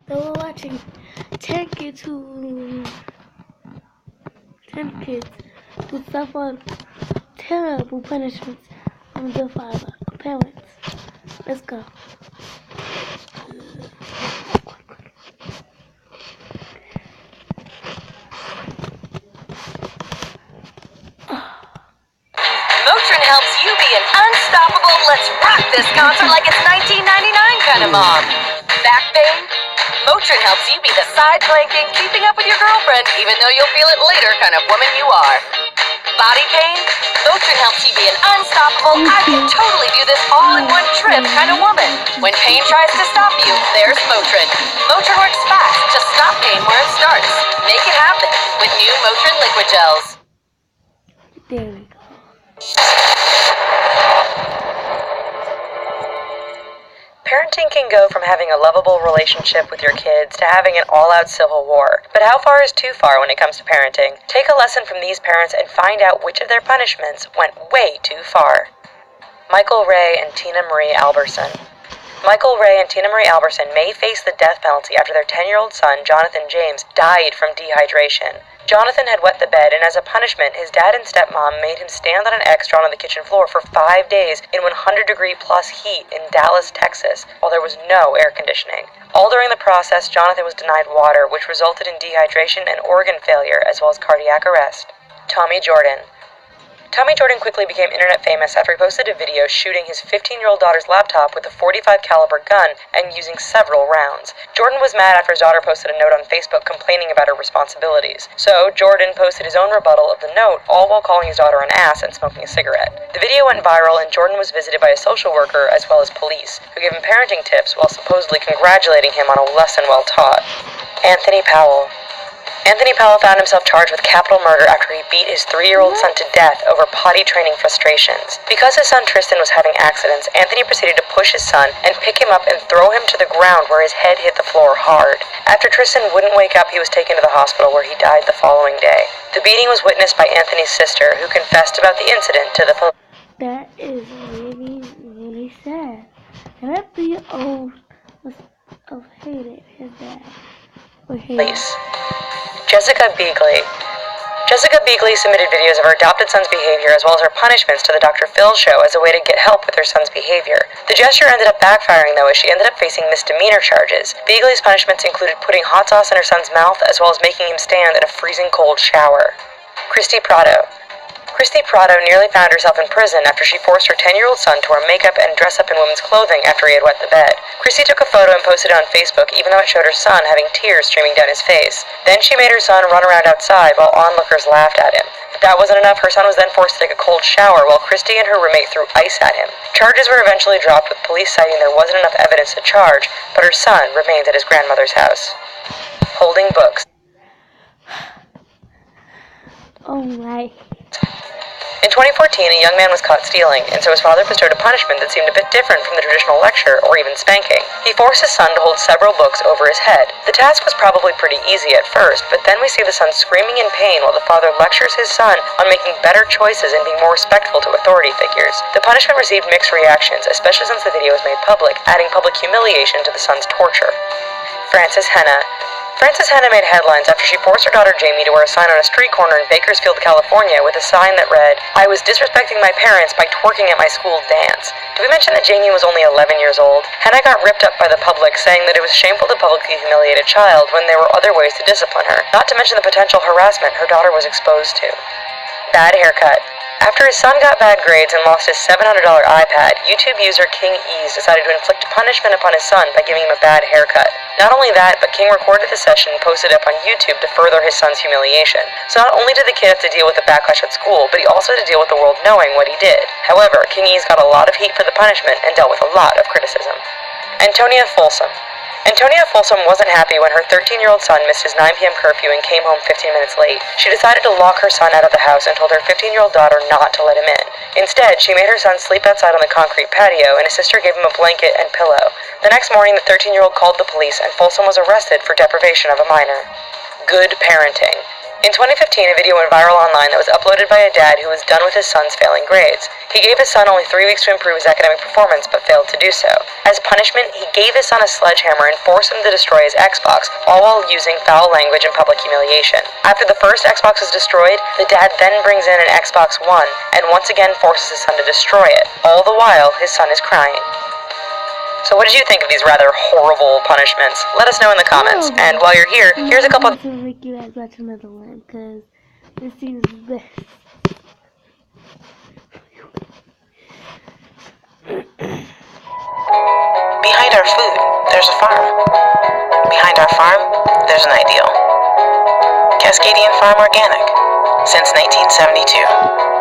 So we're watching 10 kids who suffer terrible punishments from their parents. Let's go. Motrin helps you be an unstoppable, let's rock this concert like it's 1999 kind of mom. Back pain? Motrin helps you be the side-planking, keeping up with your girlfriend, even though you'll feel it later kind of woman you are. Body pain? Motrin helps you be an unstoppable, I can totally do this all in one trip kind of woman. When pain tries to stop you, there's Motrin. Motrin works fast to stop pain where it starts. Make it happen with new Motrin liquid gels. There we go. Parenting can go from having a lovable relationship with your kids to having an all-out civil war. But how far is too far when it comes to parenting? Take a lesson from these parents and find out which of their punishments went way too far. Michael Ray and Tina Marie Alberson. Michael Ray and Tina Marie Alberson may face the death penalty after their 10-year-old son, Jonathan James, died from dehydration. Jonathan had wet the bed, and as a punishment, his dad and stepmom made him stand on an X drawn on the kitchen floor for 5 days in 100-degree-plus heat in Dallas, Texas, while there was no air conditioning. All during the process, Jonathan was denied water, which resulted in dehydration and organ failure, as well as cardiac arrest. Tommy Jordan. Tommy Jordan quickly became internet famous after he posted a video shooting his 15-year-old daughter's laptop with a .45 caliber gun and using several rounds. Jordan was mad after his daughter posted a note on Facebook complaining about her responsibilities. So Jordan posted his own rebuttal of the note, all while calling his daughter an ass and smoking a cigarette. The video went viral and Jordan was visited by a social worker as well as police, who gave him parenting tips while supposedly congratulating him on a lesson well taught. Anthony Powell. Anthony Powell found himself charged with capital murder after he beat his 3-year-old son to death over potty training frustrations. Because his son Tristan was having accidents, Anthony proceeded to push his son and pick him up and throw him to the ground where his head hit the floor hard. After Tristan wouldn't wake up, he was taken to the hospital where he died the following day. The beating was witnessed by Anthony's sister, who confessed about the incident to the police. That is really, really sad. And that 3-year-old must have hated his dad. Jessica Beagley. Jessica Beagley submitted videos of her adopted son's behavior as well as her punishments to the Dr. Phil show as a way to get help with her son's behavior. The gesture ended up backfiring though, as she ended up facing misdemeanor charges. Beagley's punishments included putting hot sauce in her son's mouth as well as making him stand in a freezing cold shower. Christy Prado. Christy Prado nearly found herself in prison after she forced her 10-year-old son to wear makeup and dress up in women's clothing after he had wet the bed. Christy took a photo and posted it on Facebook, even though it showed her son having tears streaming down his face. Then she made her son run around outside while onlookers laughed at him. If that wasn't enough, her son was then forced to take a cold shower while Christy and her roommate threw ice at him. Charges were eventually dropped, with police citing there wasn't enough evidence to charge, but her son remains at his grandmother's house. Holding books. Oh my. In 2014, a young man was caught stealing, and so his father bestowed a punishment that seemed a bit different from the traditional lecture or even spanking. He forced his son to hold several books over his head. The task was probably pretty easy at first, but then we see the son screaming in pain while the father lectures his son on making better choices and being more respectful to authority figures. The punishment received mixed reactions, especially since the video was made public, adding public humiliation to the son's torture. Frances Henna. Frances Henna made headlines after she forced her daughter Jamie to wear a sign on a street corner in Bakersfield, California with a sign that read, "I was disrespecting my parents by twerking at my school dance." Did we mention that Jamie was only 11 years old? Henna got ripped up by the public, saying that it was shameful to publicly humiliate a child when there were other ways to discipline her, not to mention the potential harassment her daughter was exposed to. Bad haircut. After his son got bad grades and lost his $700 iPad, YouTube user King Ease decided to inflict punishment upon his son by giving him a bad haircut. Not only that, but King recorded the session and posted it up on YouTube to further his son's humiliation. So not only did the kid have to deal with the backlash at school, but he also had to deal with the world knowing what he did. However, King Ease got a lot of heat for the punishment and dealt with a lot of criticism. Antonia Folsom. Antonia Folsom wasn't happy when her 13-year-old son missed his 9 p.m. curfew and came home 15 minutes late. She decided to lock her son out of the house and told her 15-year-old daughter not to let him in. Instead, she made her son sleep outside on the concrete patio, and his sister gave him a blanket and pillow. The next morning, the 13-year-old called the police, and Folsom was arrested for deprivation of a minor. Good parenting. In 2015, a video went viral online that was uploaded by a dad who was done with his son's failing grades. He gave his son only 3 weeks to improve his academic performance, but failed to do so. As punishment, he gave his son a sledgehammer and forced him to destroy his Xbox, all while using foul language and public humiliation. After the first Xbox is destroyed, the dad then brings in an Xbox One, and once again forces his son to destroy it. All the while, his son is crying. So what did you think of these rather horrible punishments? Let us know in the comments. And while you're here, here's a couple of... to make you guys watch another one, because this scene is the best. Behind our food, there's a farm. Behind our farm, there's an ideal. Cascadian Farm Organic, since 1972.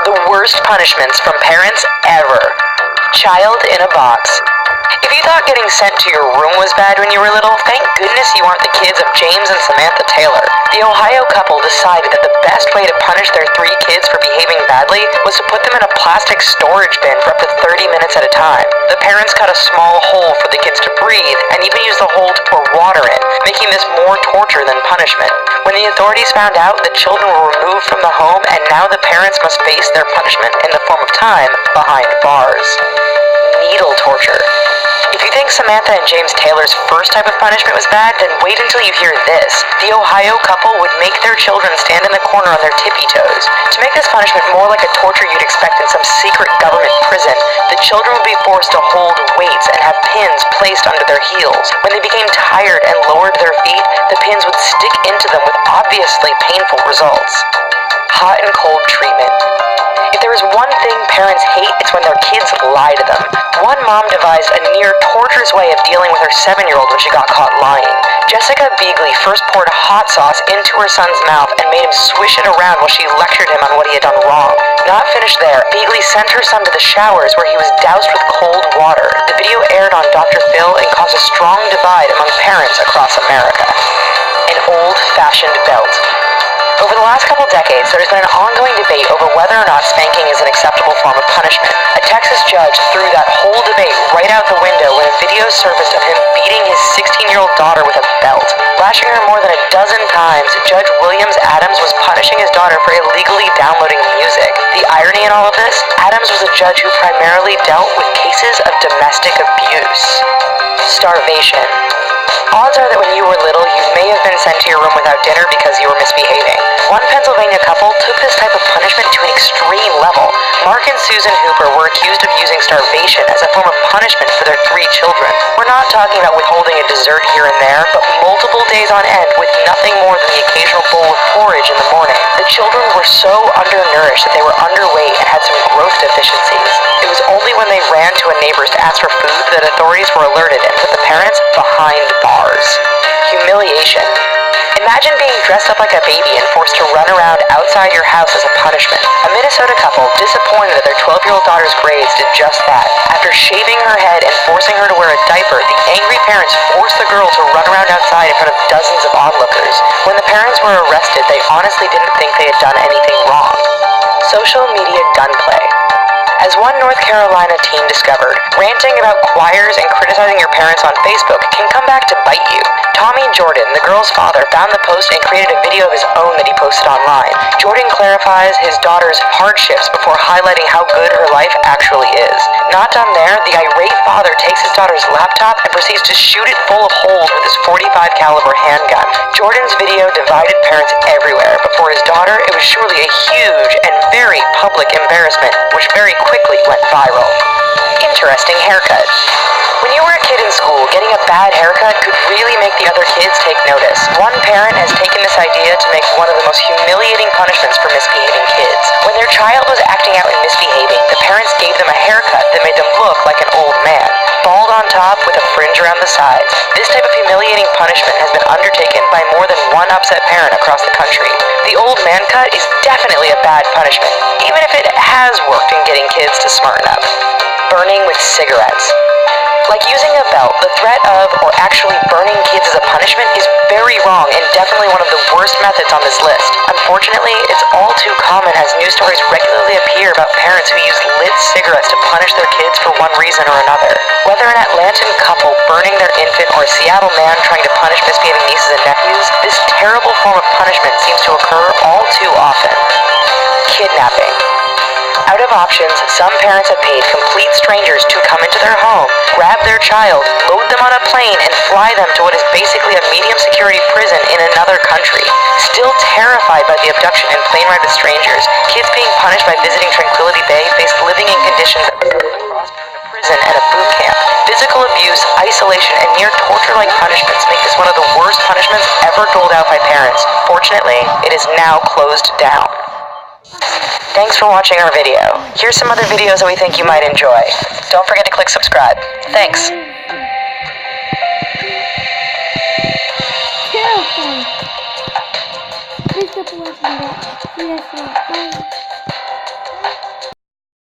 The worst punishments from parents ever. Child in a box. If you thought getting sent to your room was bad when you were little, thank goodness you aren't the kids of James and Samantha Taylor. The Ohio couple decided that the best way to punish their 3 kids for behaving badly was to put them in a plastic storage bin for up to 30 minutes at a time. The parents cut a small hole for the kids to breathe, and even used the hole to pour water in, making this more torture than punishment. When the authorities found out, the children were removed from the home, and now the parents must face their punishment in the form of time behind bars. Needle torture. If you think Samantha and James Taylor's first type of punishment was bad, then wait until you hear this. The Ohio couple would make their children stand in the corner on their tippy toes. To make this punishment more like a torture you'd expect in some secret government prison, the children would be forced to hold weights and have pins placed under their heels. When they became tired and lowered their feet, the pins would stick into them with obviously painful results. Hot and cold treatment. If there is one thing parents hate, it's when their kids lie to them. One mom devised a near torturous way of dealing with her 7-year-old when she got caught lying. Jessica Beagley first poured hot sauce into her son's mouth and made him swish it around while she lectured him on what he had done wrong. Not finished there, Beagley sent her son to the showers where he was doused with cold water. The video aired on Dr. Phil and caused a strong divide among parents across America. An old-fashioned belt. Over the last couple decades, there has been an ongoing debate over whether or not spanking is an acceptable form of punishment. A Texas judge threw that whole debate right out the window when a video surfaced of him beating his 16-year-old daughter with a belt. Lashing her more than a dozen times, Judge Williams Adams was punishing his daughter for illegally downloading music. The irony in all of this? Adams was a judge who primarily dealt with cases of domestic abuse. Starvation. Odds are that when you were little, you may have been sent to your room without dinner because you were misbehaving. One Pennsylvania couple took this type of punishment to an extreme level. Mark and Susan Hooper were accused of using starvation as a form of punishment for their 3 children. We're not talking about withholding a dessert here and there, but multiple days on end with nothing more than the occasional bowl of porridge in the morning. The children were so undernourished that they were underweight and had some growth deficiencies. It was only when they ran to a neighbor's to ask for food that authorities were alerted and put the parents behind bars. Humiliation. Imagine being dressed up like a baby and forced to run around outside your house as a punishment. A Minnesota couple, disappointed that their 12-year-old daughter's grades, did just that. After shaving her head and forcing her to wear a diaper, the angry parents forced the girl to run around outside in front of dozens of onlookers. When the parents were arrested, they honestly didn't think they had done anything wrong. Social media gunplay. As one North Carolina teen discovered, ranting about choirs and criticizing your parents on Facebook can come back to bite you. Tommy Jordan, the girl's father, found the post and created a video of his own that he posted online. Jordan clarifies his daughter's hardships before highlighting how good her life actually is. Not done there, the irate father takes his daughter's laptop and proceeds to shoot it full of holes with his .45 caliber handgun. Jordan's video divided parents everywhere, but for his daughter, it was surely a huge and very public embarrassment, which very quickly went viral. Interesting haircut. When you were a kid in school, getting a bad haircut could really make the other kids take notice. One parent has taken this idea to make one of the most humiliating punishments for misbehaving kids. When their child was acting out and misbehaving, the parents gave them a haircut that made them look like an old man. Bald on top with a fringe around the sides. This type of humiliating punishment has been undertaken by more than one upset parent across the country. The old man cut is definitely a bad punishment, even if it has worked in getting kids to smarten up. Burning with cigarettes. Like using a belt, the threat of, or actually burning kids as a punishment is very wrong and definitely one of the worst methods on this list. Unfortunately, it's all too common as news stories regularly appear about parents who use lit cigarettes to punish their kids for one reason or another. Whether an Atlantan couple burning their infant or a Seattle man trying to punish misbehaving nieces and nephews, this terrible form of punishment seems to occur all too often. Kidnapping. Out of options, some parents have paid complete strangers to come into their home, grab their child, load them on a plane, and fly them to what is basically a medium security prison in another country. Still terrified by the abduction and plane ride with strangers, kids being punished by visiting Tranquility Bay face living in conditions that cross prison and a boot camp. Physical abuse, isolation, and near torture-like punishments make this one of the worst punishments ever doled out by parents. Fortunately, it is now closed down. Thanks for watching our video. Here's some other videos that we think you might enjoy. Don't forget to click subscribe. Thanks. Terrifying. Thanks for watching that. See you guys tomorrow. Bye.